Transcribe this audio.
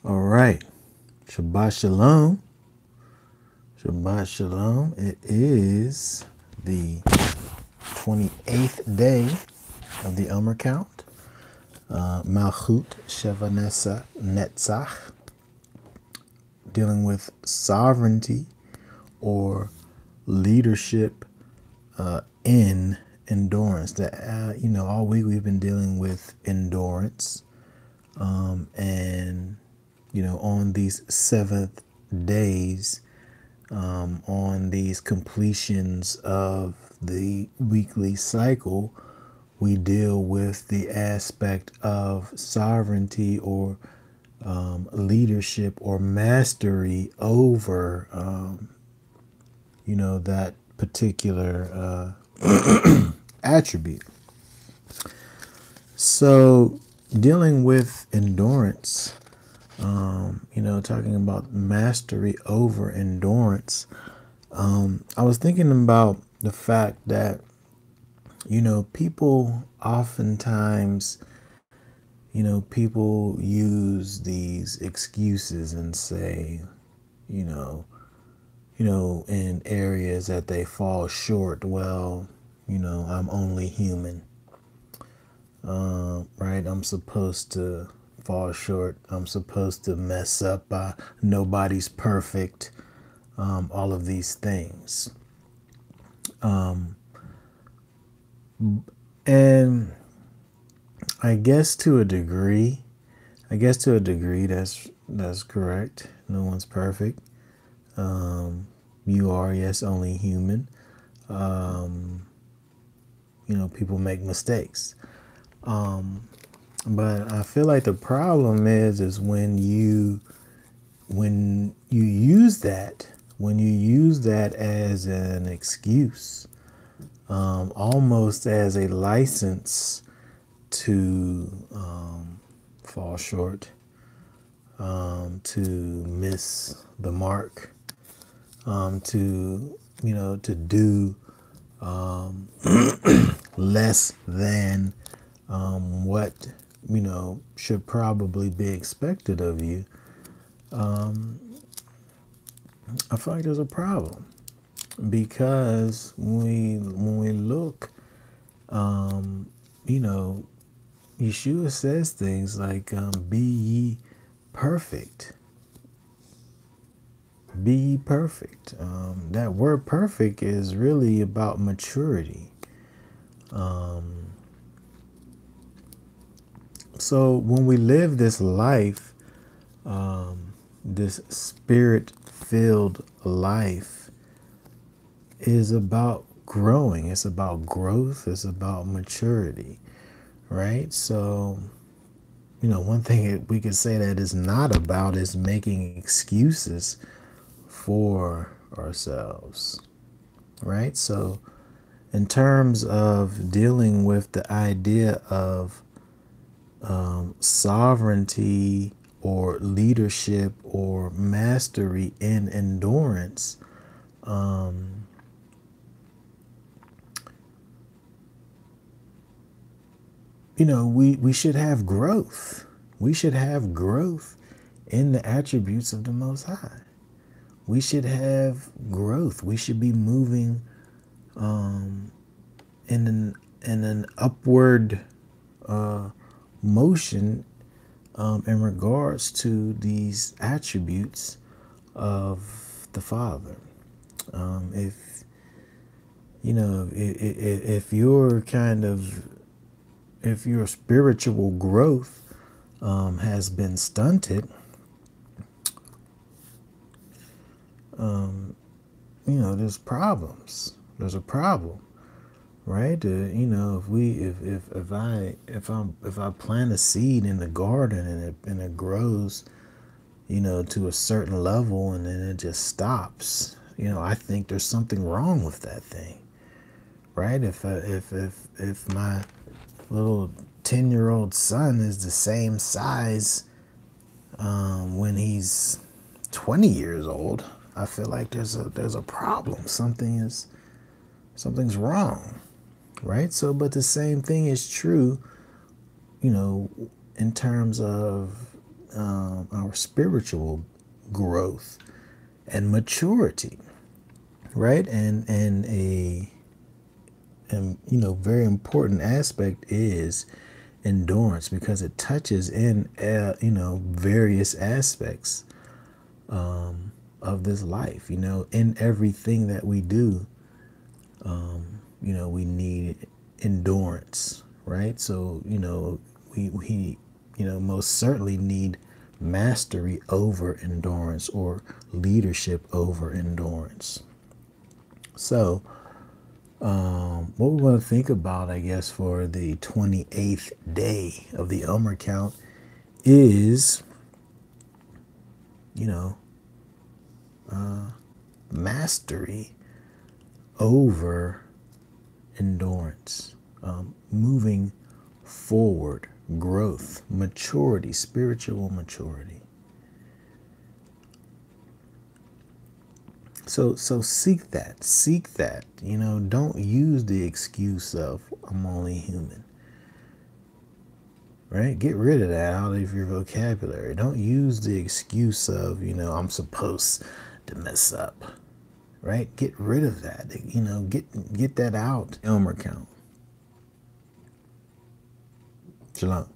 All right. Shabbat Shalom. Shabbat Shalom. It is the 28th day of the Omer count. Malchut Sheva Netzach. Dealing with sovereignty or leadership in endurance. That all week we've been dealing with endurance, and on these seventh days, on these completions of the weekly cycle, we deal with the aspect of sovereignty or leadership or mastery over, that particular attribute. So, dealing with endurance, talking about mastery over endurance, I was thinking about the fact that, people oftentimes, people use these excuses and say, you know, in areas that they fall short, well, I'm only human, right? I'm supposed to fall short. I'm supposed to mess up. Nobody's perfect. All of these things. And I guess to a degree, that's correct. No one's perfect. You are, yes, only human. People make mistakes. But I feel like the problem is when you use that as an excuse, almost as a license to fall short, to miss the mark, to do less than what should probably be expected of you. I feel like there's a problem because when we look, Yeshua says things like, "Be ye perfect." Be ye perfect. That word "perfect" is really about maturity. So when we live this life, this spirit-filled life is about growing. It's about growth. It's about maturity, right? So, one thing that we could say that is not about is making excuses for ourselves, right? So, in terms of dealing with the idea of sovereignty or leadership or mastery in endurance, we should have growth. We should have growth in the attributes of the Most High. We should have growth. We should be moving in an upward motion in regards to these attributes of the Father. If if your spiritual growth has been stunted, there's problems. There's a problem, right? If I plant a seed in the garden and it grows, to a certain level and then it just stops, I think there's something wrong with that thing, right? If my little 10-year-old son is the same size when he's 20 years old, I feel like there's a problem. Something's wrong, right? So, but the same thing is true, in terms of our spiritual growth and maturity, right? And very important aspect is endurance, because it touches in various aspects of this life. In everything that we do, we need endurance, right? So we most certainly need mastery over endurance, or leadership over endurance. So what we want to think about, I guess, for the 28th day of the Omer count is, mastery over endurance, moving forward, growth, maturity, spiritual maturity. So seek that. Don't use the excuse of I'm only human. Right? Get rid of that out of your vocabulary. Don't use the excuse of, I'm supposed to mess up. Right? Get rid of that. Get that out. Elmer count. Shalom.